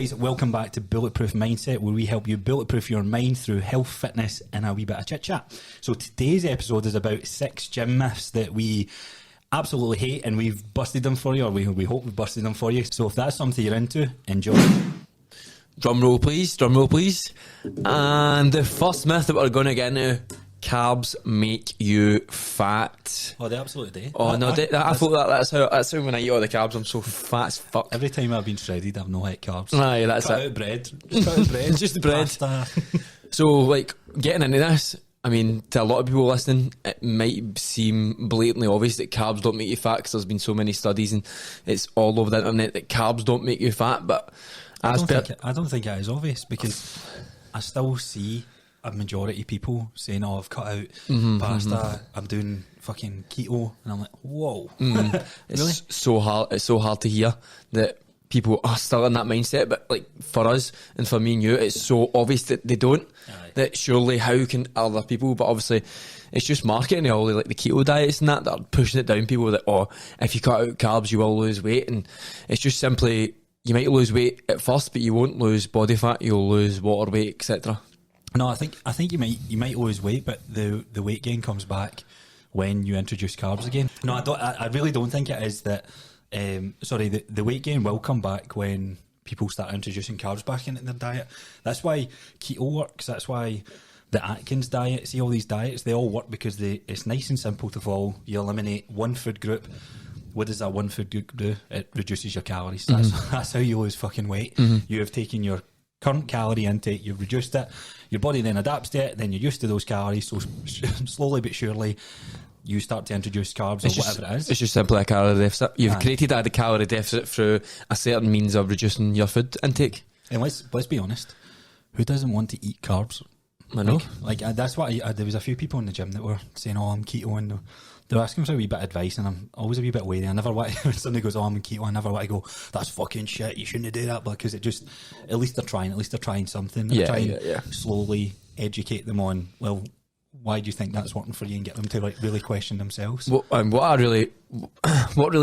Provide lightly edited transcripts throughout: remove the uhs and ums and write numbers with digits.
guys, welcome back to Bulletproof Mindset, where we help you bulletproof your mind through health, fitness, and a wee bit of chit chat. So today's episode is about 6 gym myths that we absolutely hate, and we've busted them for you, or we hope we've busted them for you. So if that's something you're into, enjoy. Drum roll, please. Drum roll, please. And the first myth that we're going to get into: carbs make you fat. Oh, they absolutely do. Oh no, I thought that's how when I eat all the carbs, I'm so fat as fuck. Every time I've been shredded, I've no hit carbs. Aye, that's cut it. out bread. Just cut out bread. Just the bread. Pasta. So, like, getting into this, I mean, to a lot of people listening, it might seem blatantly obvious that carbs don't make you fat, because there's been so many studies and it's all over the internet that carbs don't make you fat. But I don't think it is obvious, because I still see a majority of people saying, "Oh, I've cut out pasta. I'm doing fucking keto," and I'm like, "Whoa, really?" It's so hard. It's so hard to hear that people are still in that mindset. But like for us and for me and you, it's so obvious that they don't. Aye. That surely how can other people? But obviously, it's just marketing. All the, like the keto diets and that are pushing it down people. That if you cut out carbs, you will lose weight, and it's just simply you might lose weight at first, but you won't lose body fat. You'll lose water weight, etc. No, I think you might lose weight, but the weight gain comes back when you introduce carbs again. No, I really don't think it is that. The weight gain will come back when people start introducing carbs back into their diet. That's why keto works. That's why the Atkins diet. See, all these diets, they all work because it's nice and simple to follow. You eliminate one food group. What does that one food group do? It reduces your calories. That's how you lose fucking weight. You have taken your current calorie intake, you've reduced it, your body then adapts to it, then you're used to those calories, so slowly but surely you start to introduce carbs or whatever it is. It's just simply a calorie deficit. You've created a calorie deficit through a certain means of reducing your food intake. And let's be honest, who doesn't want to eat carbs? I know. That's what there was a few people in the gym that were saying, "Oh, I'm keto," and they're asking for a wee bit of advice, and I'm always a wee bit wary. I never want when somebody goes, "Oh, I'm keto," I never want to go, "That's fucking shit, you shouldn't do that," because it just, at least they're trying something. They're trying slowly educate them on, well, why do you think that's working for you, and get them to like really question themselves. What really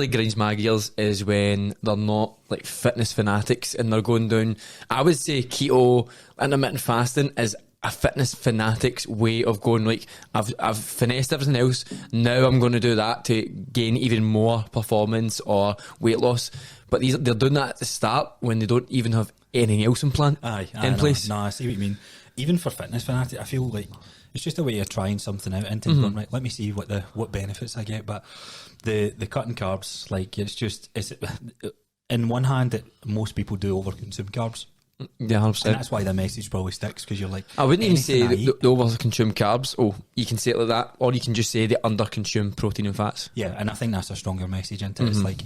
grinds my gears is when they're not like fitness fanatics and they're going down. I would say keto, intermittent fasting is a fitness fanatic's way of going, like, I've finessed everything else, now I'm going to do that to gain even more performance or weight loss. But they're doing that at the start when they don't even have anything else in place. No, I see what you mean. Even for fitness fanatics, I feel like it's just a way of trying something out and thinking, right, let me see what benefits I get. But the cutting carbs, like, it's in one hand, most people do overconsume carbs. Yeah, 100%. And that's why the message probably sticks, because you're like, I wouldn't even say the over-consume carbs. Oh, you can say it like that, or you can just say they under-consume protein and fats. Yeah, and I think that's a stronger message into it. It's like,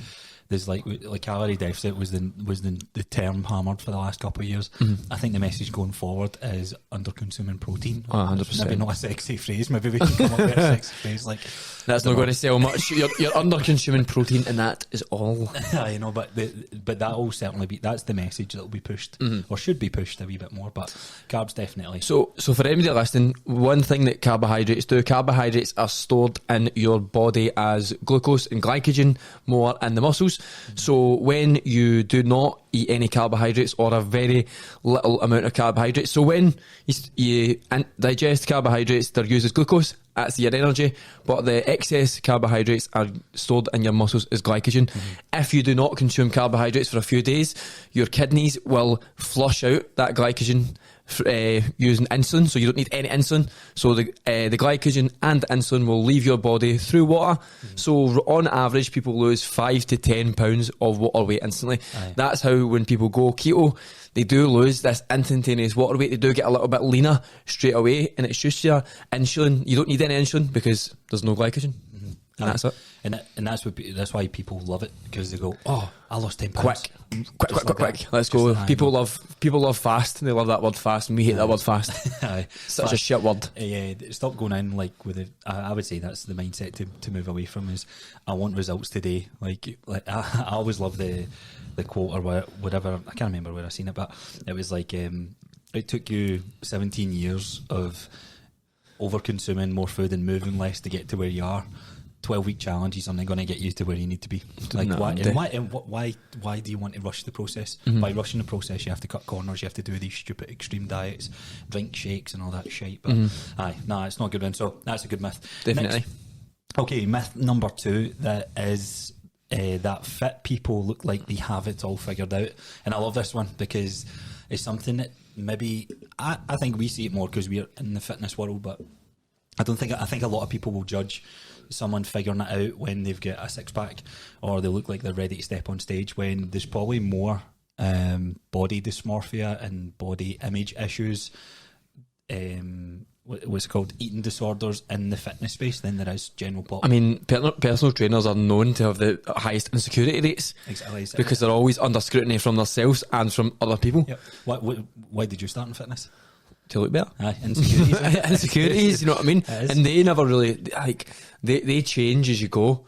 there's like calorie deficit was the term hammered for the last couple of years. I think the message going forward is under consuming protein. 100%. Maybe not a sexy phrase. Maybe we can come up with a sexy phrase like that's not going to sell much. You're under consuming protein, and that is all. I know, but that will certainly be, that's the message that will be pushed or should be pushed a wee bit more. But carbs definitely. So for anybody listening, one thing that carbohydrates are stored in your body as glucose and glycogen more in the muscles. So when you do not eat any carbohydrates or a very little amount of carbohydrates, so when you digest carbohydrates, they're used as glucose, that's your energy, but the excess carbohydrates are stored in your muscles as glycogen. If you do not consume carbohydrates for a few days, your kidneys will flush out that glycogen using insulin, so you don't need any insulin. So the glycogen and the insulin will leave your body through water. So on average, people lose 5 to 10 pounds of water weight instantly. Aye. That's how when people go keto, they do lose this instantaneous water weight. They do get a little bit leaner straight away, and it's just your insulin. You don't need any insulin because there's no glycogen. And that's it. And that's why people love it, because they go, "Oh, I lost 10 pounds. Quick. Let's go." People love fast. They love that word fast, and we hate that word fast. Aye. Such a shit word. Yeah, stop going in like with it. I would say that's the mindset to move away from, is I want results today. Like I always love the quote or whatever. I can't remember where I seen it, but it was like, it took you 17 years of over consuming more food and moving less to get to where you are. 12-week challenges aren't going to get you to where you need to be. Like, No, why do you want to rush the process? By rushing the process, you have to cut corners, you have to do these stupid extreme diets, drink shakes and all that shit. But it's not a good one. So that's a good myth. Definitely. Next, okay, myth number 2, that is that fit people look like they have it all figured out. And I love this one because it's something that maybe I think we see it more because we're in the fitness world, but I think a lot of people will judge someone figuring it out when they've got a six-pack or they look like they're ready to step on stage, when there's probably more body dysmorphia and body image issues, what's it called, eating disorders in the fitness space than there is general pop. I mean, personal trainers are known to have the highest insecurity rates. Exactly. Because they're always under scrutiny from themselves and from other people. Yep. Why did you start in fitness? To look better. Insecurities. Insecurities, you know what I mean? And they never really, like, they change as you go.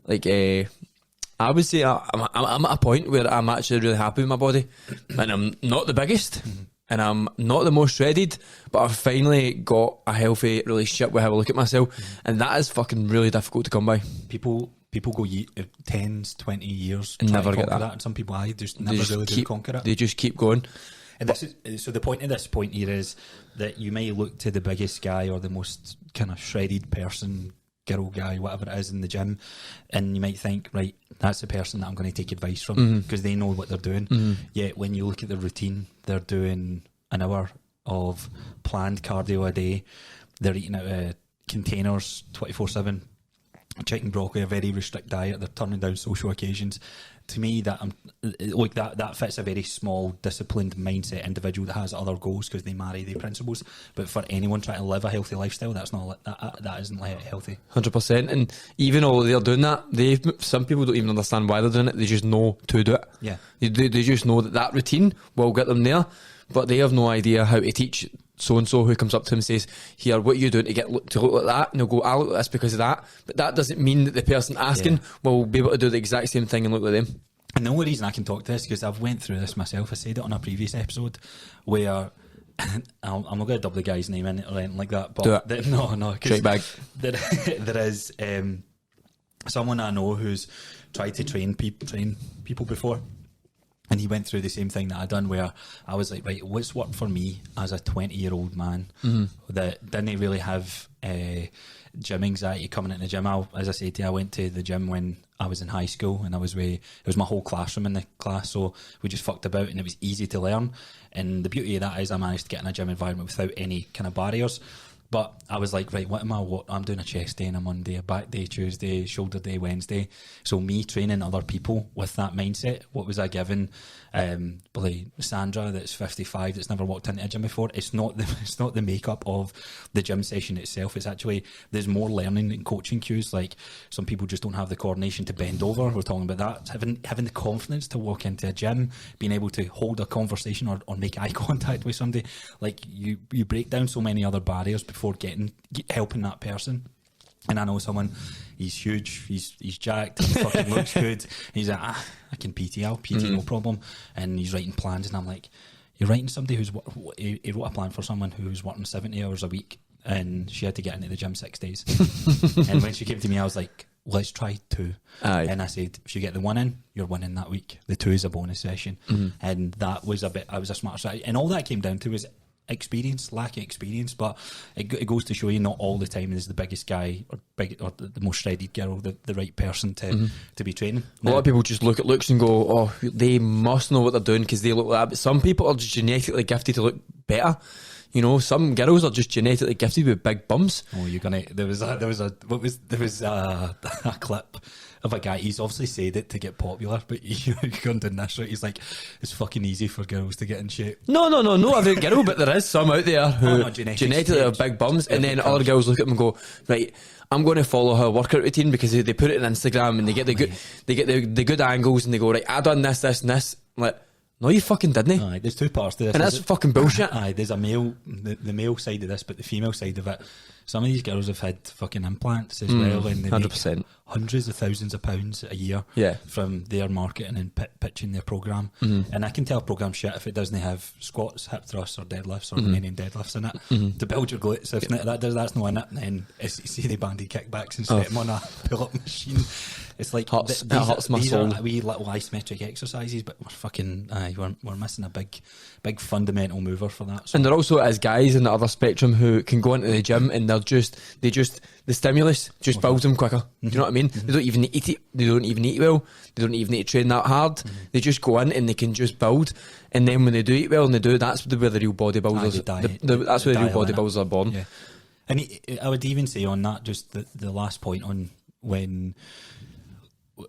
Like, I would say I'm at a point where I'm actually really happy with my body. And I'm not the biggest. And I'm not the most shredded, but I've finally got a healthy relationship with how I look at myself. And that is fucking really difficult to come by. People go 10s, 20 years And trying never to get conquer that. that. And some people, just never really do conquer it. They just keep going. And so the point of this point here is that you may look to the biggest guy or the most kind of shredded person, girl, guy, whatever it is in the gym, and you might think, right, that's the person that I'm going to take advice from because they know what they're doing. Yet when you look at the routine, they're doing an hour of planned cardio a day. They're eating out of containers 24/7, chicken broccoli, a very restrict diet. They're turning down social occasions. To me, that fits a very small, disciplined mindset individual that has other goals because they marry their principles. But for anyone trying to live a healthy lifestyle, that isn't healthy. 100%. And even though they're doing that, some people don't even understand why they're doing it. They just know to do it. Yeah, they just know that routine will get them there, but they have no idea how to teach so-and-so who comes up to him and says, here, what are you doing to look like that? And they'll go, I look like this because of that. But that doesn't mean that the person asking will be able to do the exact same thing and look like them. And the only reason I can talk to this, because I've went through this myself, I said it on a previous episode, where I'm not going to dub the guy's name in it or anything like that, but no, straight bag. There is someone I know who's tried to train people before. And he went through the same thing that I'd done, where I was like, right, what's worked for me as a 20-year-old man that didn't really have gym anxiety coming into the gym. As I said to you, I went to the gym when I was in high school, and it was my whole classroom in the class, so we just fucked about, and it was easy to learn. And the beauty of that is I managed to get in a gym environment without any kind of barriers. But I was like, right, I'm doing a chest day on a Monday, a back day Tuesday, shoulder day Wednesday. So me training other people with that mindset, what was I giving? Sandra, that's 55, that's never walked into a gym before. It's not the makeup of the gym session itself. It's actually, there's more learning and coaching cues. Like, some people just don't have the coordination to bend over. We're talking about that. Having the confidence to walk into a gym, being able to hold a conversation or make eye contact with somebody. Like, you break down so many other barriers before helping that person. And I know someone, he's huge, he's jacked, he fucking looks good. He's like, I can PT, I'll PT, no problem. And he's writing plans, and I'm like, you're writing somebody he wrote a plan for someone who's working 70 hours a week, and she had to get into the gym 6 days. And when she came to me, I was like, let's try 2. Aye. And I said, if you get the 1 in, you're winning that week. The 2 is a bonus session. And that was I was a smart strategy. And all that came down to was lack of experience, but it goes to show you not all the time is the biggest guy or the most shredded girl the right person to be training. A lot of people just look at looks and go, oh, they must know what they're doing because they look like that. But some people are just genetically gifted to look better. You know, some girls are just genetically gifted with big bums. Oh, there was a clip of a guy. He's obviously said it to get popular, but you're going down this route. He's like, it's fucking easy for girls to get in shape. No, not every girl, but there is some out there who genetically have big bums, and then other girls look at them and go, right, I'm going to follow her workout routine because they put it on Instagram and they get the good angles, and they go, right, I done this, and this. I'm like, no, you fucking didn't. Aye, there's 2 parts to this. And that's fucking bullshit. Aye, there's a male, the male side of this, but the female side of it. some of these girls have had fucking implants as well, and they 100%. make hundreds of thousands of pounds a year Yeah. from their marketing and pitching their program. And I can tell a program shit if it doesn't have squats, hip thrusts, or deadlifts, or Romanian deadlifts in it to build your glutes. If that's not in it, then see the bandy kickbacks and set them on a pull-up machine. It's like Hurts my these soul. are wee little isometric exercises, but we're fucking we're missing a big fundamental mover for that. So. And there also is guys in the other spectrum who can go into the gym and the stimulus just builds them quicker. Do you know what I mean? They don't even eat it. They don't even eat well. They don't even need to train that hard. They just go in and they can just build. And then when they do eat well and that's where the real bodybuilders. That's where the real bodybuilders are born. Yeah. And I would even say on that, just the last point on when.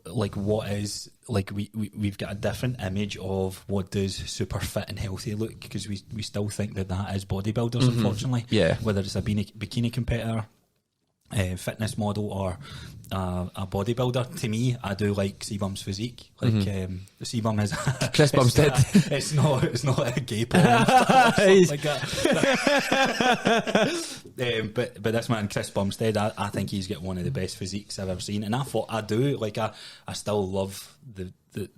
Like what is like we've got a different image of what does super fit and healthy look, because we still think that is bodybuilders, unfortunately. Yeah. Whether it's a bikini competitor, fitness model, or a bodybuilder. To me, I do like C-Bum's physique. Like C-Bum is Chris Bumstead. It's not a gay porn or something like that. But this man, Chris Bumstead, I think he's got one of the best physiques I've ever seen, and I still love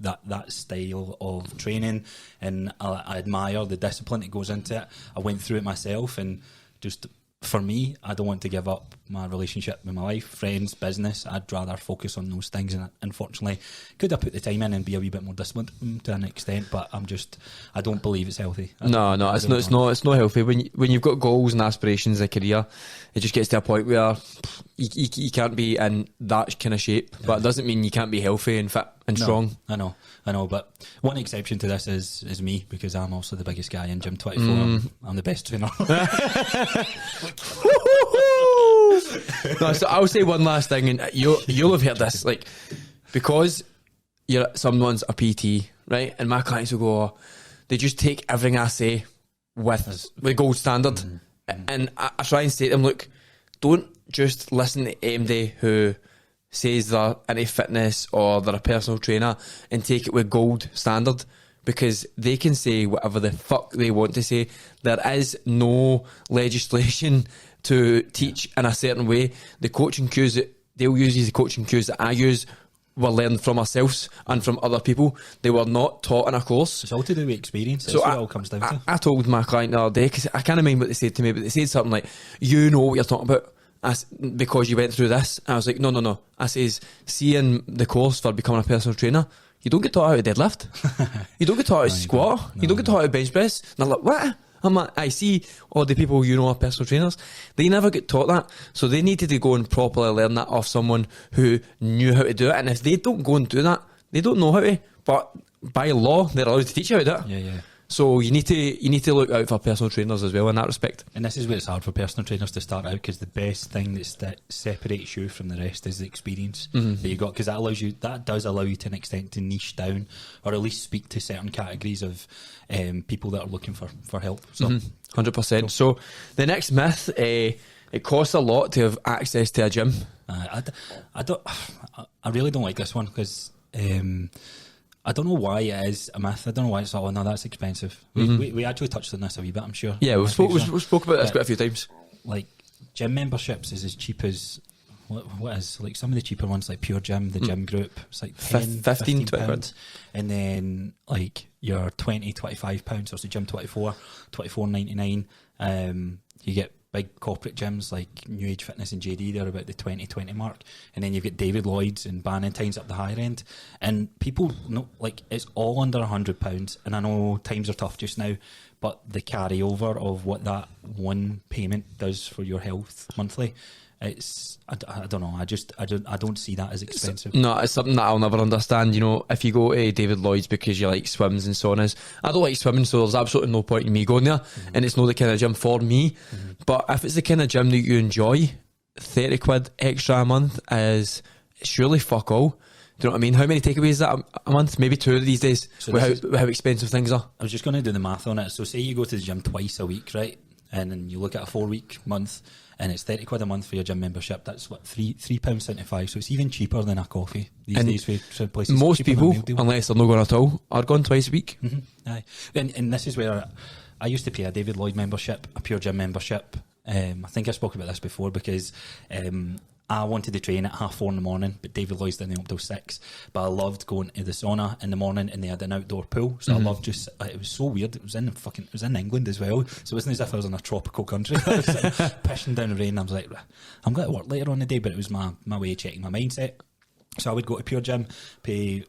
that style of training, and I admire the discipline that goes into it. I went through it myself, and just for me, I don't want to give up my relationship with my wife, friends, business. I'd rather focus on those things, and unfortunately, could I put the time in and be a wee bit more disciplined to an extent? But I don't believe it's healthy. It's not healthy. When you've got goals and aspirations in a career, it just gets to a point where you can't be in that kind of shape, but it doesn't mean you can't be healthy and fit and strong. I know, but one exception to this is me, because I'm also the biggest guy in Gym 24. I'm the best trainer. No, so I'll say one last thing, and you'll have heard this, like, because someone's a PT, right? And my clients will go, oh, they just take everything I say with gold standard. And I try and say to them, look, don't just listen to anybody who says they're into fitness or they're a personal trainer and take it with gold standard, because they can say whatever the fuck they want to say. There is no legislation to teach in a certain way. The coaching cues that they'll use is the coaching cues that I use were learned from ourselves and from other people. They were not taught in a course. It's all to do with experience. That's So what it all comes down to. I told my client the other day, because I can't remember what they said to me, but they said something like, you know what you're talking about because you went through this. And I was like, no. I says, see in the course for becoming a personal trainer, you don't get taught how to deadlift. You don't get taught how to squat. You don't get taught how to bench press. And they're like, what? I'm like, I see all the people are personal trainers. They never get taught that. So they needed to go and properly learn that off someone who knew how to do it. And if they don't go and do that, they don't know how to. But by law, they're allowed to teach you how to do it. Yeah. So you need to look out for personal trainers as well in that respect. And this is where it's hard for personal trainers to start out, because the best thing that separates you from the rest is the experience that you got, because that does allow you to an extent to niche down, or at least speak to certain categories of people that are looking for help. So 100%. So the next myth, it costs a lot to have access to a gym. I really don't like this one, because I don't know why it is a myth. I don't know why it's no, that's expensive. We actually touched on this a wee bit, I'm sure. Yeah, we spoke about this quite a few times. Like, gym memberships is as cheap as what is, like, some of the cheaper ones, like Pure Gym, the gym group, it's like 15 quid. And then like your 20, 25 pounds, so it's the Gym 24.99. You get big corporate gyms like New Age Fitness and JD, they're about the 20 mark. And then you've got David Lloyd's and Bannatyne's up the higher end. And people know, like, it's all under £100. And I know times are tough just now, but the carryover of what that one payment does for your health monthly, it's, I don't know, I don't see that as expensive. No, it's something that I'll never understand. If you go to David Lloyd's because you like swims and saunas, I don't like swimming, so there's absolutely no point in me going there, and it's not the kind of gym for me. But if it's the kind of gym that you enjoy, 30 quid extra a month is surely fuck all. Do you know what I mean? How many takeaways is that a month? Maybe 2 these days, So with how expensive things are. I was just going to do the math on it. So say you go to the gym twice a week, right? And then you look at a 4-week month, and it's 30 quid a month for your gym membership. That's what, £3.75. So it's even cheaper than a coffee these days for places. Most people, unless they're not going at all, are going twice a week. Aye. And this is where I used to pay a David Lloyd membership, a Pure Gym membership, I think I spoke about this before because I wanted to train at 4:30 in the morning, but David Lloyd's didn't open till 6. But I loved going to the sauna in the morning, and they had an outdoor pool, so I loved just. It was so weird. It was in England as well, so it wasn't as if I was in a tropical country. I was like, pissing down the rain. I was like, I'm going to work later on the day, but it was my way of checking my mindset. So I would go to Pure Gym, pay,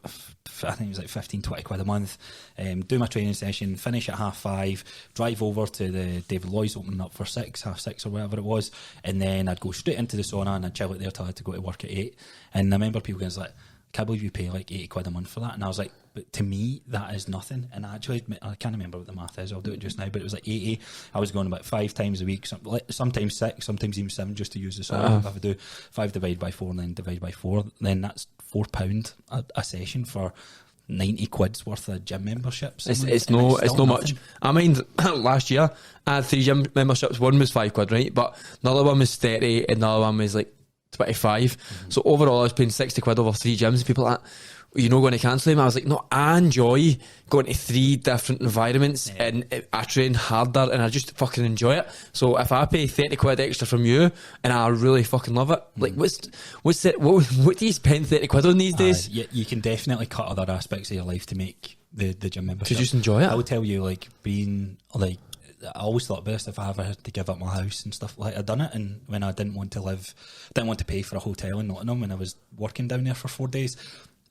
I think it was like 15-20 quid a month, do my training session, finish at 5:30, drive over to the David Lloyd's opening up for 6:30 or whatever it was, and then I'd go straight into the sauna and I'd chill out there till I had to go to work at 8. And I remember people going like, I can't believe you pay like 80 quid a month for that. And I was like, but to me, that is nothing. And I can't remember what the math is, I'll do it just now, but it was like 80. I was going about 5 times a week, sometimes 6, sometimes even 7, just to use the sauna. If I do 5 divided by 4 and then divide by 4, then that's £4 a session for 90 quid's worth of gym memberships. It's no much. I mean, last year I had 3 gym memberships. One was £5, right? But another one was 30 and another one was like 25. So overall I was paying 60 quid over 3 gyms, and people are like, you're not going to cancel them. I was like, no, I enjoy going to 3 different environments, and I train harder and I just fucking enjoy it. So if I pay 30 quid extra from you and I really fucking love it, like what do you spend 30 quid on these days? You can definitely cut other aspects of your life to make the gym membership. To just enjoy it. I would tell you, like, being like, I always thought best if I ever had to give up my house and stuff. Like, I'd done it, and when I didn't want to pay for a hotel in Nottingham when I was working down there for 4 days,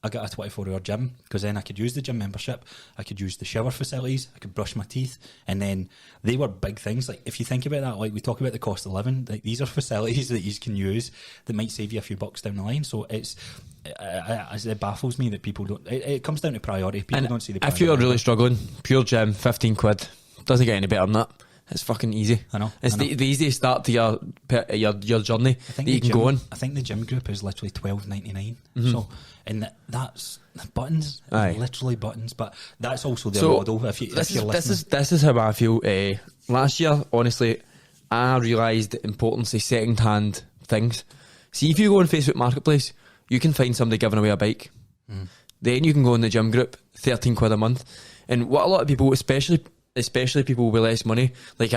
I got a 24-hour gym, because then I could use the gym membership, I could use the shower facilities, I could brush my teeth, and then they were big things. Like, if you think about that, like we talk about the cost of living, like these are facilities that you can use that might save you a few bucks down the line. So it baffles me that people don't. It comes down to priority. People don't see the priority. If you're really struggling, Pure Gym, 15 quid, doesn't get any better than that. It's fucking easy. I know. It's the easiest start to your journey that you can go on. I think the gym group is literally $12.99. So, and that's buttons, literally buttons. But that's also the model. This is how I feel. Last year, honestly, I realised the importance of second-hand things. See, if you go on Facebook Marketplace, you can find somebody giving away a bike. Then you can go in the gym group, 13 quid a month. And what a lot of people, especially people with less money, I'm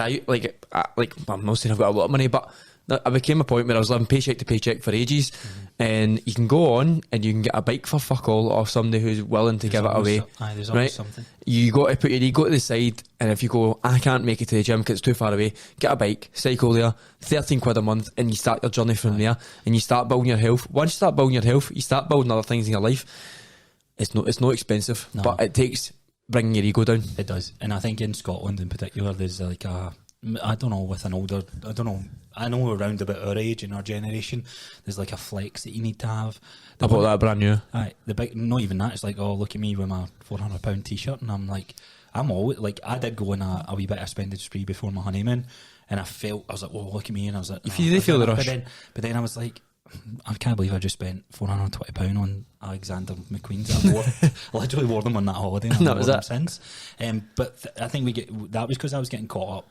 not saying I've got a lot of money, but I became a point where I was living paycheck to paycheck for ages, and you can go on and you can get a bike for fuck all off somebody who's willing to give it away. There's always something. You got to put your ego to the side, and if you go, I can't make it to the gym because it's too far away, get a bike, cycle there, 13 quid a month, and you start your journey from there, and you start building your health. Once you start building your health, you start building other things in your life. It's not expensive, but it takes bringing your ego down. It does. And I think in Scotland in particular, there's like I know around about our age and our generation, there's like a flex that you need to have. I bought that brand new. The big, not even that, it's like, oh, look at me with my £400 t-shirt, and I'm like, I'm always like, I did go on a wee bit of spending spree before my honeymoon, and I was like, oh, look at me, and I was like, if you did feel the rush, but then I was like, I can't believe I just spent £420 on Alexander McQueen's. I literally wore them on that holiday, and I've worn them since. But I think that was because I was getting caught up.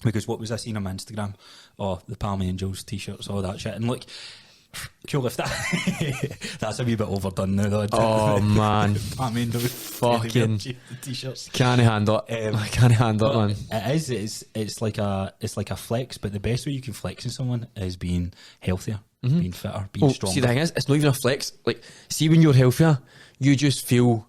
Because what was I seeing on my Instagram? Oh, the Palm Angels t-shirts, all that shit. And look, cool if that's a wee bit overdone now though. Oh man, Palm Angels fucking t-shirts. Can't handle it. I can't handle it, man. It is. It's like a flex, but the best way you can flex in someone is being healthier, being fitter, being stronger. See, the thing is, it's not even a flex. Like, see, when you're healthier, you just feel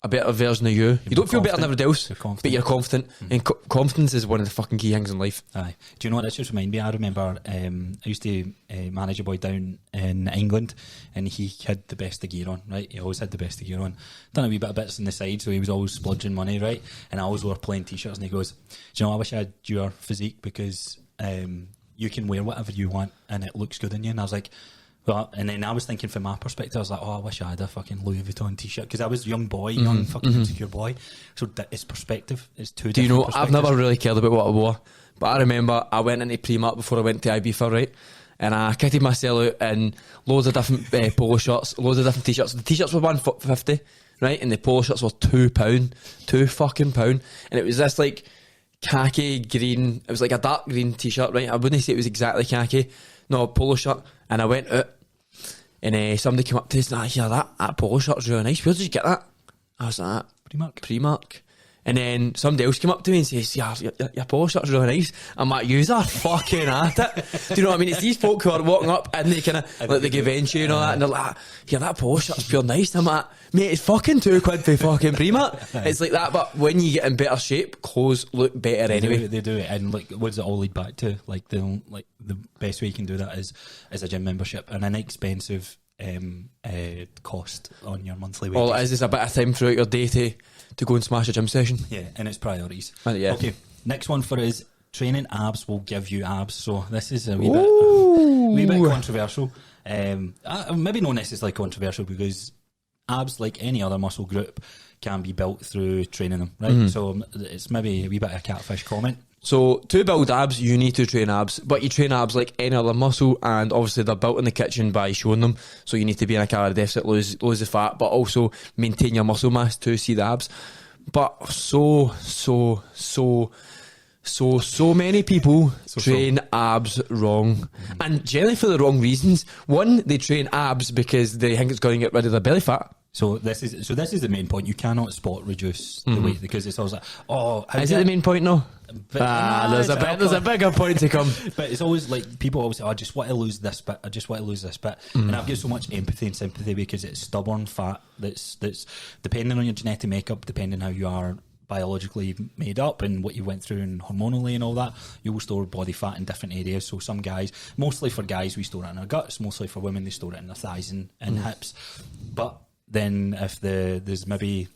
a better version of you. You don't feel better than everybody else, but you're confident. And confidence is one of the fucking key things in life. Aye. Do you know what this just reminded me? I remember I used to manage a boy down in England, and he had the best of gear on, right? He always had the best of gear on. Done a wee bit of bits on the side, so he was always splurging money, right? And I always wore plain t-shirts, and he goes, do you know, I wish I had your physique, because you can wear whatever you want and it looks good on you. And I was like, well, and then I was thinking from my perspective, I was like, oh, I wish I had a fucking Louis Vuitton t-shirt, because I was a young boy, young fucking insecure boy. So it's perspective. It's two. Do you know? I've never really cared about what I wore, but I remember I went into Primark before I went to Ibiza, right? And I kitted myself out in loads of different polo shirts, loads of different t-shirts. The t-shirts were £1.50, right? And the polo shirts were £2, £2 and it was this like khaki green. It was like a dark green t-shirt, right? I wouldn't say it was exactly khaki. No, polo shirt. And I went out, and somebody came up to us and I hear that polo shirt's really nice. Where did you get that? I was like, Primark. Primark. And then somebody else came up to me and says, yeah, your push-up's really nice. I'm like, yous are fucking at it. Do you know what I mean? It's these folk who are walking up and they kind of, like, they give in to you and all that, and they're like, yeah, that push-up's pure nice. And I'm like, mate, it's fucking £2 for fucking Primark. It's like that, but when you get in better shape, clothes look better anyway. They do it, and like, what does it all lead back to? Like the best way you can do that is a gym membership, and an expensive cost on your monthly wages. All it is a bit of time throughout your day to go and smash a gym session. Yeah, and it's priorities. Yeah. Okay, next one for us. Training abs will give you abs. So this is a wee bit controversial. Maybe not necessarily controversial, because abs, like any other muscle group, can be built through training them, right? So it's maybe a wee bit of a catfish comment. So to build abs, you need to train abs, but you train abs like any other muscle, and obviously they're built in the kitchen by showing them. So you need to be in a calorie deficit, lose the fat, but also maintain your muscle mass to see the abs. But so many people train abs wrong, and generally for the wrong reasons. One, they train abs because they think it's going to get rid of their belly fat. So this is the main point. You cannot spot reduce the weight, because it's always like, is it the main point? No. There's a bigger point to come. But it's always like, people always say, I just want to lose this bit, and I've got so much empathy and sympathy, because it's stubborn fat that's depending on your genetic makeup, depending how you are biologically made up and what you went through and hormonally and all that, you will store body fat in different areas. So some guys, mostly for guys, we store it in our guts. Mostly for women, they store it in their thighs and hips. But then if there's maybe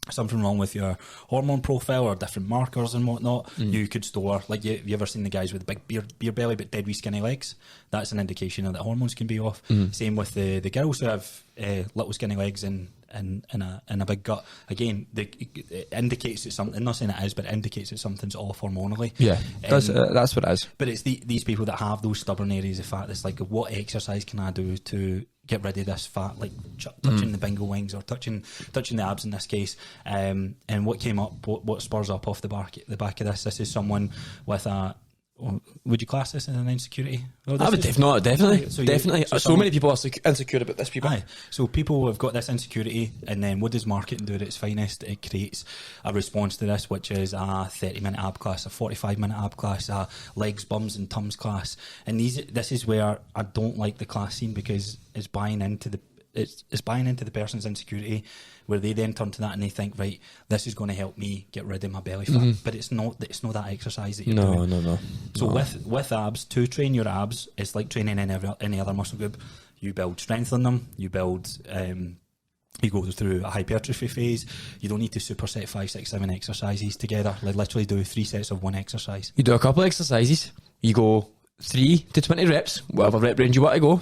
something wrong with your hormone profile or different markers and whatnot, you could store, like, you ever seen the guys with the big beer belly but dead wee skinny legs? That's an indication that hormones can be off. Same with the girls who have little skinny legs and a big gut. Again, it indicates that something, I'm not saying it is, but it indicates that something's off hormonally. Yeah, that's what it is. But it's these people that have those stubborn areas of fat that's like, what exercise can I do to get rid of this fat, like touching the bingo wings or touching the abs in this case. And what came up, what spurs up off the back of this is someone with a, would you class this as an insecurity? I would definitely. So many people are insecure about this, people. Aye. So people have got this insecurity, and then what does marketing do at its finest? It creates a response to this, which is a 30-minute ab class, a 45-minute ab class, a legs, bums and tums class. And this is where I don't like the class scene, because it's buying into the person's insecurity, where they then turn to that and they think, right, this is going to help me get rid of my belly fat. But it's not that exercise that you're doing. No. So with abs, to train your abs, it's like training any other muscle group. You build strength on them. You build. You go through a hypertrophy phase. You don't need to superset 5, 6, 7 exercises together. Like, literally do 3 sets of one exercise. You do a couple of exercises. You go 3 to 20 reps, whatever rep range you want to go.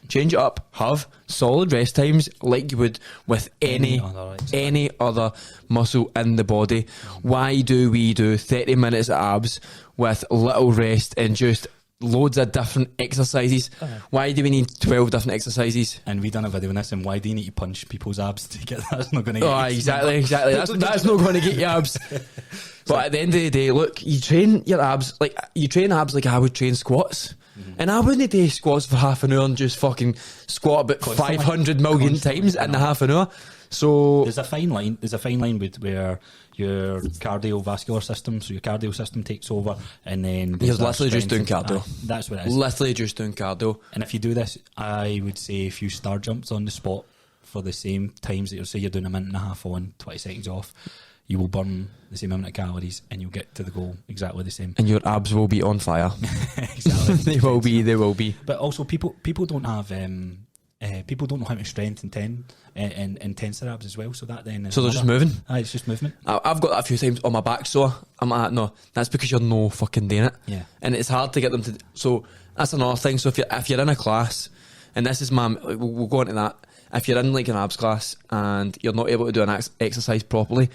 Change it up. Have solid rest times like you would with any other muscle in the body. Why do we do 30 minutes of abs with little rest and just loads of different exercises? Why do we need 12 different exercises? And we done a video on this, and why do you need to punch people's abs to get that? That's not going to get exactly. That's not going to get your abs. But at the end of the day, look, you train your abs like I would train squats. And I wouldn't do squats for half an hour and just fucking squat about 500 million times in a half an hour. So there's a fine line where your cardiovascular system, so your cardio system takes over, and then you're literally just doing cardio. That's what it is. Literally just doing cardio. And if you do this, I would say if you star jumps on the spot for the same times that you're doing a minute and a half on, 20 seconds off, you will burn the same amount of calories and you'll get to the goal exactly the same. And your abs will be on fire. Exactly. They will be. But also people don't have people don't know how to strength and tensor abs as well. So that then they're just moving. It's just movement. I've got that a few times on my back sore. I'm like, no, that's because you're no fucking doing it. Yeah. And it's hard to get them to. So that's another thing. So if you're in a class, and this is we'll go into that. If you're in like an abs class and you're not able to do an exercise properly,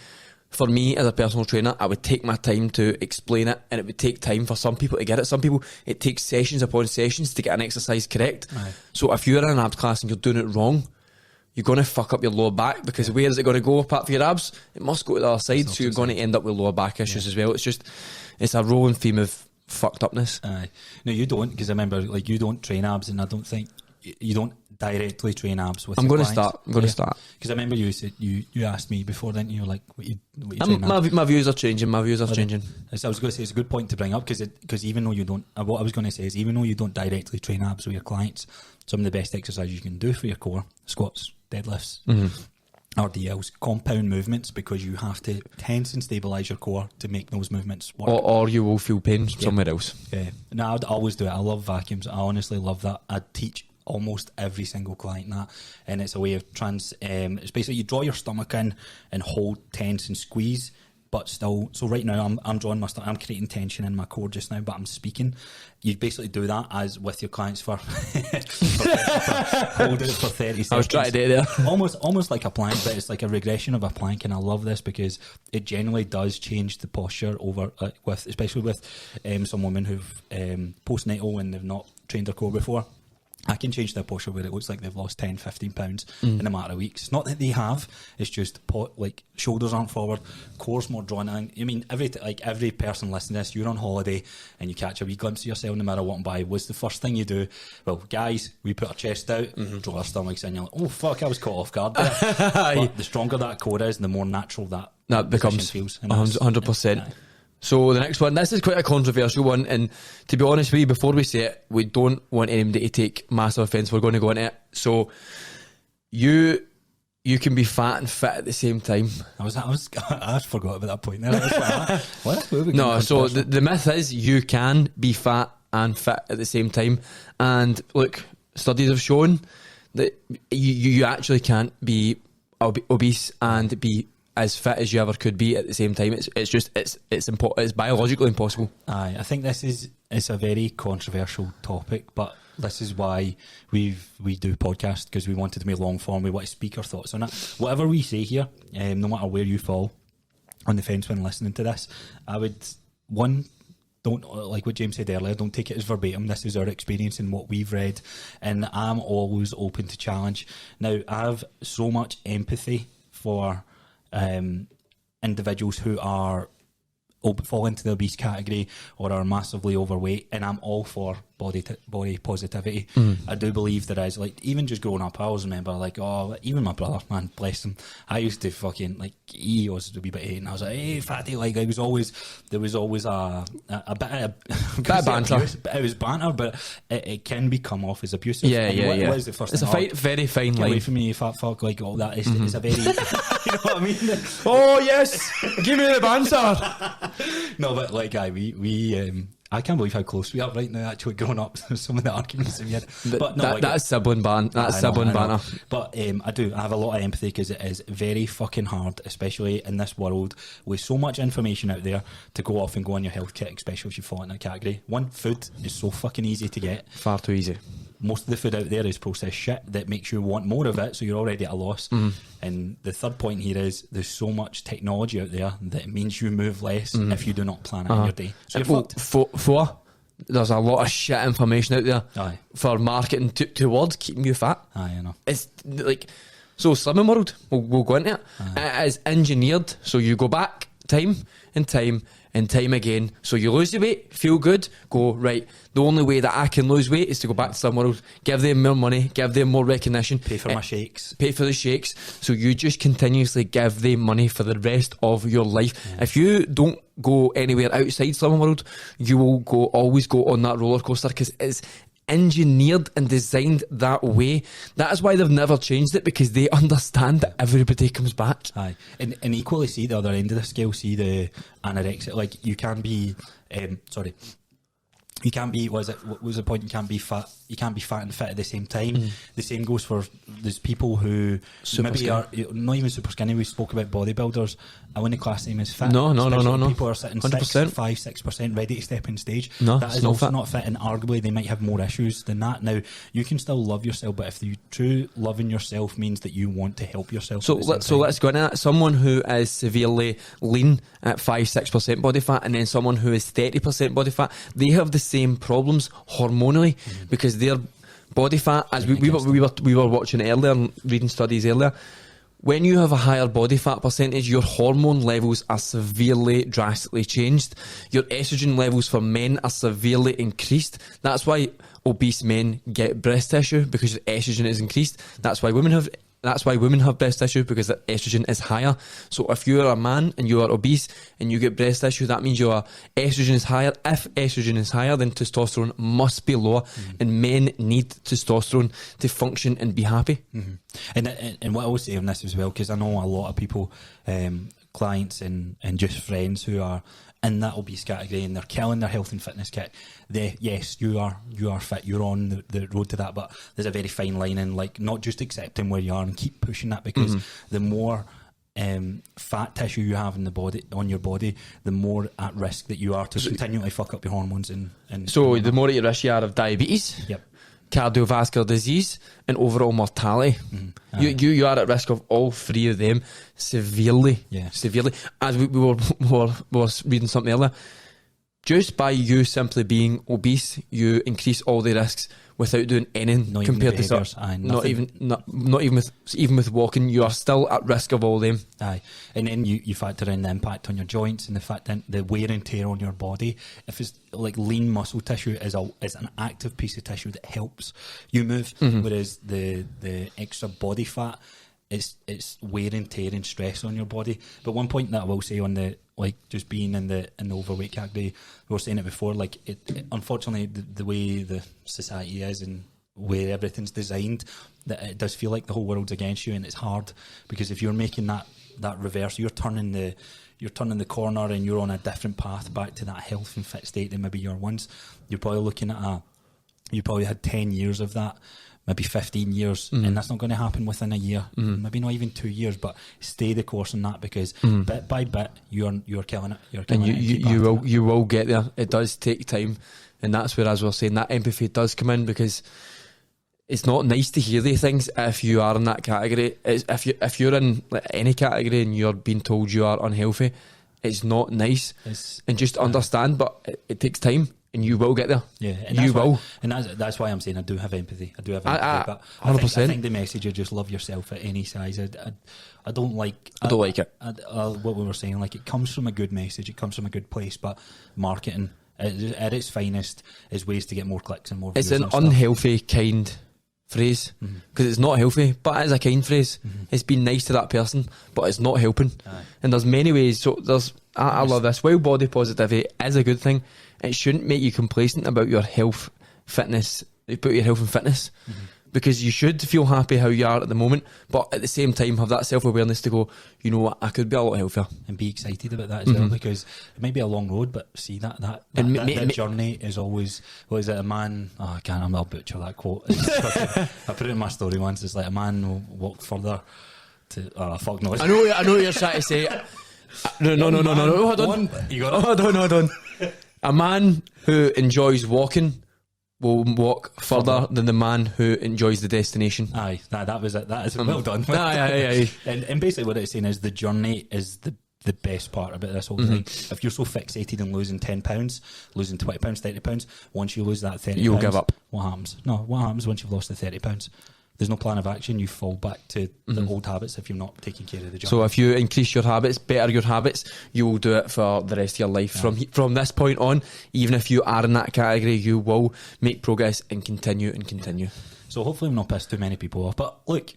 for me as a personal trainer, I would take my time to explain it, and it would take time for some people to get it. Some people, it takes sessions upon sessions to get an exercise correct. Aye. So if you're in an abs class and you're doing it wrong, you're going to fuck up your lower back, because where is it going to go apart from your abs? It must go to the other side, so you're going to end up with lower back issues as well. It's a rolling theme of fucked upness. Aye. No, you don't, because I remember, like, you don't train abs, and I don't think you don't directly train abs with. I'm your going to clients. start. I'm going to start. Because I remember you said you asked me before, didn't you? Like what you train abs? My views are changing. My views are changing. So I was going to say it's a good point to bring up because even though you don't, what I was going to say is even though you don't directly train abs with your clients, some of the best exercises you can do for your core: squats, deadlifts. RDLs, compound movements, because you have to tense and stabilise your core to make those movements work. Or you will feel pain somewhere else. Yeah. No, I'd always do it. I love vacuums. I honestly love that. I'd teach almost every single client that, and it's a way of it's basically you draw your stomach in and hold, tense and squeeze, but still. So right now I'm drawing I'm creating tension in my core just now, but I'm speaking. You basically do that as with your clients for, hold it for 30 seconds. I was trying to do it there. almost like a plank, but it's like a regression of a plank, and I love this because it generally does change the posture over especially with some women who've postnatal and they've not trained their core before. I can change their posture where it looks like they've lost 10, 15 pounds in a matter of weeks. It's not that they have, it's just like shoulders aren't forward, core's more drawn in. I mean, every person listening to this, you're on holiday and you catch a wee glimpse of yourself in the mirror walking by. What's the first thing you do? Well, guys, we put our chest out, draw our stomachs in, you're like, oh fuck, I was caught off guard there. But the stronger that core is, the more natural that becomes feels. 100%. So the next one, this is quite a controversial one, and to be honest with you, before we say it, we don't want anybody to take massive offence. We're going to go into it. So you can be fat and fit at the same time. I forgot about that point there. What? No, so the myth is you can be fat and fit at the same time, and look, studies have shown that you actually can't be obese and be as fit as you ever could be at the same time. It's biologically impossible. Aye, I think it's a very controversial topic, but this is why we do podcasts, because we wanted to be long form. We want to speak our thoughts on it. Whatever we say here, no matter where you fall on the fence when listening to this, I would don't, like what James said earlier, don't take it as verbatim. This is our experience and what we've read, and I'm always open to challenge. Now, I have so much empathy for individuals who fall into the obese category or are massively overweight, and I'm all for body positivity. I do believe there is, like, even just growing up, I always remember, like, even my brother, man, bless him, I used to fucking, like, he was a wee bit hating. I was like, hey fatty, like, there was always a bit of banter. It was banter, but it can become off as abusive. What is the first it's thing? It's a very fine line. Get away from me, you fat fuck, like, all that. It's a very you know what I mean? Oh yes, give me the banter. No, but like, I can't believe how close we are right now, actually, growing up. Some of the arguments we had. But no, that's sibling banter. That's sibling banter. But I have a lot of empathy, because it is very fucking hard, especially in this world with so much information out there, to go off and go on your health kit, especially if you fall in that category. One, food is so fucking easy to get. Far too easy. Most of the food out there is processed shit that makes you want more of it, so you're already at a loss. And the third point here is there's so much technology out there that it means you move less if you do not plan it in your day. So you're fucked. There's a lot of shit information out there for marketing towards keeping you fat. Aye, I know. It's like, so Slimming World, we'll go into it. It is engineered, so you go back time and time and time again. So you lose the weight, feel good, go, right, the only way that I can lose weight is to go back to Slimming World, give them more money, give them more recognition. Pay for my shakes. Pay for the shakes. So you just continuously give them money for the rest of your life. Yeah. If you don't go anywhere outside Slimming World, you will always go on that roller coaster, because it's engineered and designed that way. That is why they've never changed it, because they understand that everybody comes back. Aye, and equally, see the other end of the scale, see the anorexia. Like, you can be you can't be, what was the point? You can't be fat and fit at the same time. The same goes for, there's people who super maybe skinny. are not even super skinny. We spoke about bodybuilders. I wouldn't class them as fit. No. People are sitting 5-6% ready to step on stage. No, that is also not fit, and arguably they might have more issues than that. Now, you can still love yourself, but if the true loving yourself means that you want to help yourself. So let's go into that. Someone who is severely lean at 5-6% body fat, and then someone who is 30% body fat, they have the same problems hormonally, because their body fat, as we were watching earlier and reading studies earlier, when you have a higher body fat percentage, your hormone levels are severely, drastically changed. Your estrogen levels for men are severely increased. That's why obese men get breast tissue, because your estrogen is increased. That's why women have breast tissue, because their estrogen is higher. So if you are a man and you are obese and you get breast tissue, that means your estrogen is higher. If estrogen is higher, then testosterone must be lower, and men need testosterone to function and be happy. And what I will say on this as well, because I know a lot of people, clients and just friends who are in that obese category and they're killing their health and fitness kit. Yes, you are fit, you're on the road to that, but there's a very fine line in like not just accepting where you are and keep pushing that, because the more fat tissue you have in the body, on your body, the more at risk that you are to continually fuck up your hormones and so the more at risk you are of diabetes, cardiovascular disease, and overall mortality. You are at risk of all three of them severely. Severely. As we were reading something earlier, just by you simply being obese, you increase all the risks without doing anything compared to not even with walking, you are still at risk of all them. And then you factor in the impact on your joints and the fact that the wear and tear on your body. If it's like lean muscle tissue is an active piece of tissue that helps you move, whereas the extra body fat, it's wear and tear and stress on your body. But one point that I will say on the like just being in the overweight category, we were saying it before, like it unfortunately the way the society is and where everything's designed, that it does feel like the whole world's against you, and it's hard because if you're making that reverse, you're turning the corner and you're on a different path back to that health and fit state than maybe you were once. You're probably looking at you probably had 10 years of that, maybe 15 years, and that's not going to happen within a year, maybe not even 2 years, but stay the course on that, because bit by bit you're killing it. And you will get there. It does take time, and that's where, as we're saying, that empathy does come in, because it's not nice to hear these things if you are in that category. If you're in like any category and you're being told you are unhealthy, it's not nice. And just understand, but it takes time. And you will get there. Yeah, and you will. And that's why I'm saying I do have empathy. I but 100%. I think the message is just love yourself at any size. I don't like. I don't like it. What we were saying, like it comes from a good message. It comes from a good place, but marketing at its finest is ways to get more clicks and more views. It's an unhealthy kind phrase, because it's not healthy, but it is a kind phrase. It's been nice to that person, but it's not helping. And there's many ways. So I love this. While body positivity is a good thing, it shouldn't make you complacent about your health, fitness, because you should feel happy how you are at the moment, but at the same time have that self-awareness to go, you know what, I could be a lot healthier, and be excited about that as well, because it might be a long road, but see that journey is always, what is it, a man, I'll butcher that quote. I put it in my story once. It's like a man will walk further to fuck no. I know what you're trying to say. No, hold on. You got it? Hold on. A man who enjoys walking will walk further than the man who enjoys the destination. Aye, that was it. That is well done. Aye. And basically what it's saying is the journey is the best part about this whole thing. If you're so fixated on losing £10, losing £20, £30, once you lose that £30, you'll give up. What happens? No, what happens once you've lost the £30? There's no plan of action. You fall back to the old habits if you're not taking care of the job. So if you increase your habits, better your habits, you will do it for the rest of your life. From this point on, even if you are in that category, you will make progress and continue. So hopefully we've not pissed too many people off. But look,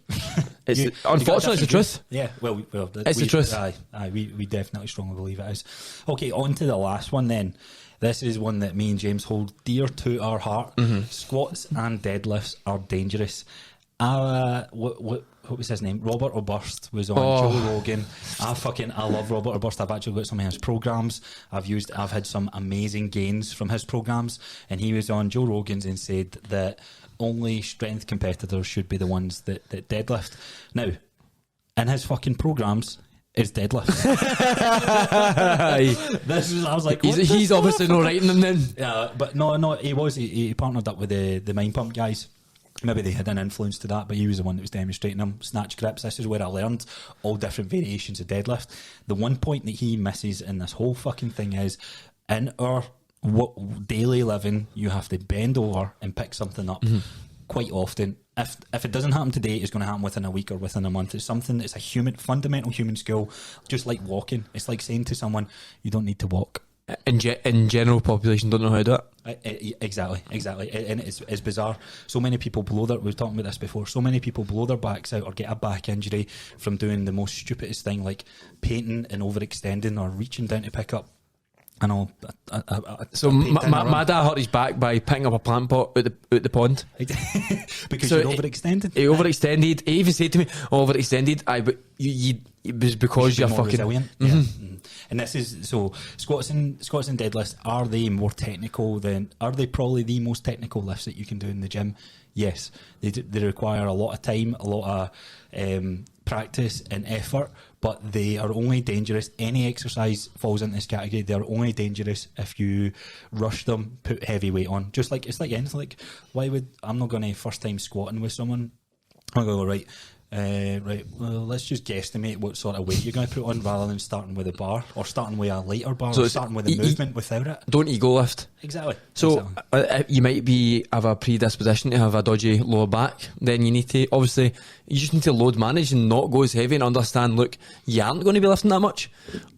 unfortunately, it's the truth. Yeah, well, it's the truth. Aye, we definitely strongly believe it is. Okay, on to the last one then. This is one that me and James hold dear to our heart. Squats and deadlifts are dangerous. What was his name? Robert Oberst was on Joe Rogan. I love Robert Oberst. I've actually got some of his programs. I've had some amazing gains from his programs, and he was on Joe Rogan's and said that only strength competitors should be the ones that deadlift. Now, in his fucking programs is deadlift. I was like, he's obviously not writing them then. Yeah, but no, he partnered up with the Mind Pump guys. Maybe they had an influence to that, but he was the one that was demonstrating them. Snatch grips, this is where I learned all different variations of deadlift. The one point that he misses in this whole fucking thing is, in our daily living, you have to bend over and pick something up quite often. if it doesn't happen today, it's going to happen within a week or within a month. It's something. It's a fundamental human skill, just like walking. It's like saying to someone, "You don't need to walk." In general, population don't know how to do it. Exactly, and it's bizarre. So many people blow their. We were talking about this before. So many people blow their backs out or get a back injury from doing the most stupidest thing, like painting and overextending or reaching down to pick up. I know. So my dad hurt his back by picking up a plant pot out the pond. Because So you're overextended. He overextended. He even said to me, "Overextended." But it was because you're more fucking resilient. Mm-hmm. Yeah. Mm. And this is so squats and deadlifts. Are they more technical than? Are they probably the most technical lifts that you can do in the gym? Yes, they require a lot of time, a lot of practice and effort, but they are only dangerous. Any exercise falls into this category. They are only dangerous if you rush them, put heavy weight on. Just like it's like anything. Like I'm not going to first time squatting with someone. I'm going to go right. Right, well, let's just guesstimate what sort of weight you're going to put on rather than starting with a bar or starting with a lighter bar or starting with a movement without it. Don't ego lift. Exactly. So you might have a predisposition to have a dodgy lower back. Then you need to, obviously, you just need to load manage and not go as heavy and understand, look, you aren't going to be lifting that much.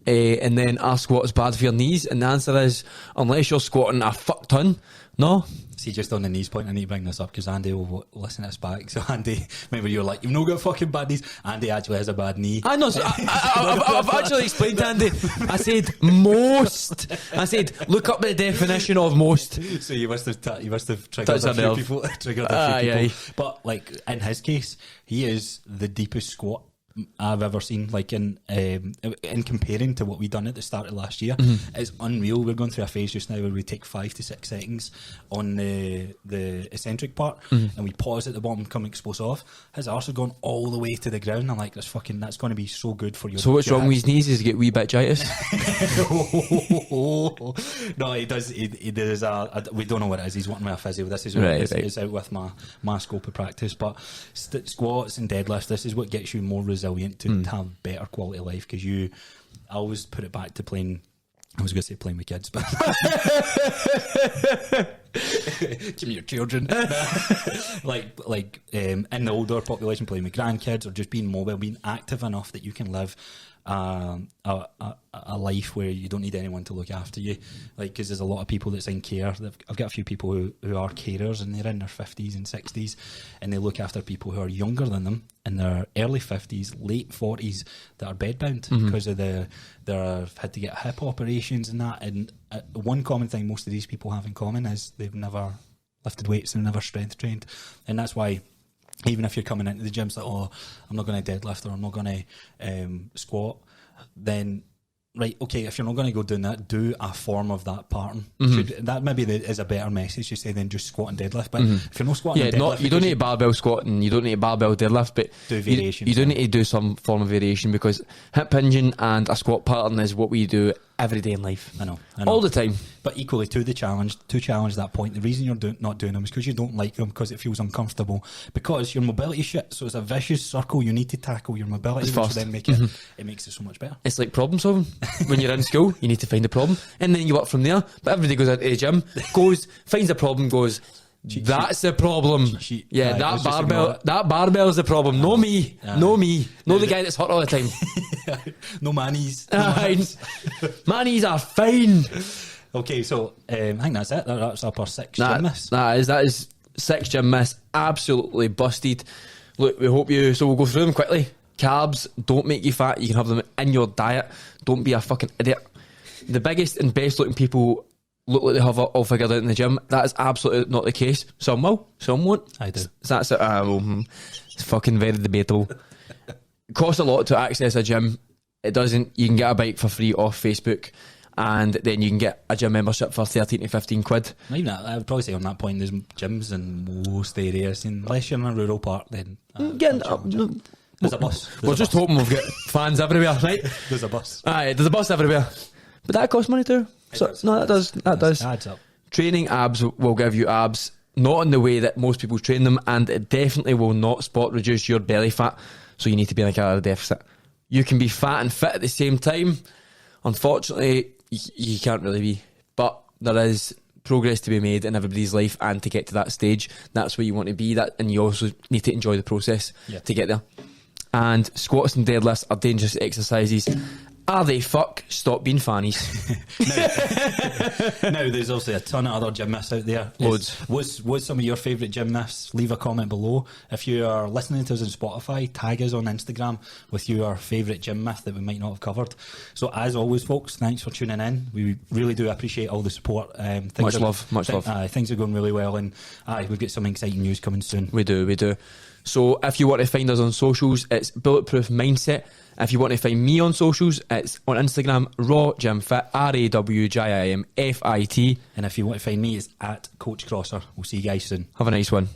And then ask what's bad for your knees. And the answer is, unless you're squatting a fuck ton, no. See, just on the knees point, I need to bring this up because Andy will listen to this back. So Andy, remember you're like, you've not got fucking bad knees. Andy actually has a bad knee. I know. So I've actually explained to Andy. I said most. I said look up the definition of most. So you must have triggered a few people. Yeah. But like in his case, he is the deepest squat I've ever seen, like in comparing to what we done at the start of last year. It's unreal. We're going through a phase just now where we take 5 to 6 seconds on the eccentric part and we pause at the bottom, come explosive off. His arse has gone all the way to the ground. I'm like, that's going to be so good for you. So what's wrong with his knees? Is he get wee bitchitis? No, he does. He does. We don't know what it is. He's wanting my physio. This is is out with my scope of practice. But squats and deadlifts, this is what gets you more resilient to have better quality of life, because I always put it back to playing. I was going to say playing with kids, but give me your children. like in the older population, playing with grandkids or just being mobile, being active enough that you can live a life where you don't need anyone to look after you. Like, because there's a lot of people that's in care. I've got a few people who are carers and they're in their 50s and 60s and they look after people who are younger than them in their early 50s, late 40s that are bedbound because of they've had to get hip operations and that. And one common thing most of these people have in common is they've never lifted weights and never strength trained. And that's why even if you're coming into the gym, it's like, oh, I'm not going to deadlift or I'm not going to squat, then right, okay, if you're not going to go doing that, do a form of that pattern. That maybe is a better message to say than just squat and deadlift. But if you're not squatting and deadlift, you don't need a barbell squat and you don't need a barbell deadlift, but do variations. You do need to do some form of variation, because hip hinging and a squat pattern is what we do every day in life. I know. All the time. But equally to challenge that point, the reason you're not doing them is because you don't like them, because it feels uncomfortable, because your mobility shit. So it's a vicious circle. You need to tackle your mobility, which will then make it makes it so much better. It's like problem solving. When you're in school, you need to find a problem and then you work from there. But everybody goes out to the gym, finds a problem, goes, that's the problem. That barbell is the problem. No me. No the guy that's hurt all the time. No manies. My knees are fine. Okay, so I think that's it. That's up our 6 gym miss. That is 6 gym miss. Absolutely busted. Look, we hope you. So we'll go through them quickly. Carbs don't make you fat. You can have them in your diet. Don't be a fucking idiot. The biggest and best looking people look like they have it all figured out in the gym. That is absolutely not the case. Some will, some won't. I do. That's it. It's fucking very debatable. It costs a lot to access a gym. It doesn't. You can get a bike for free off Facebook, and then you can get a gym membership for 13 to 15 quid. Not even that. I would probably say on that point, there's gyms in most areas. Unless you're in a rural part, then there's a bus. We're just hoping we've got fans everywhere, right? There's a bus. Aye, there's a bus everywhere. But that costs money too. That does. It adds up. Training abs will give you abs, not in the way that most people train them, and it definitely will not spot reduce your belly fat. So you need to be in a calorie deficit. You can be fat and fit at the same time. Unfortunately, you can't really be. But there is progress to be made in everybody's life, and to get to that stage, that's where you want to be. That, and you also need to enjoy the process to get there. And squats and deadlifts are dangerous exercises. Are they? Fuck, stop being fannies. Now, there's also a ton of other gym myths out there. Loads. What's some of your favourite gym myths? Leave a comment below. If you are listening to us on Spotify, tag us on Instagram with your favourite gym myth that we might not have covered. So as always, folks, thanks for tuning in. We really do appreciate all the support. Much love. Things are going really well, and we've got some exciting news coming soon. We do. So if you want to find us on socials, it's Bulletproof Mindset. If you want to find me on socials, it's on Instagram, RawJimFit, RAWJIMFIT. And if you want to find me, it's at Coach Crosser. We'll see you guys soon. Have a nice one.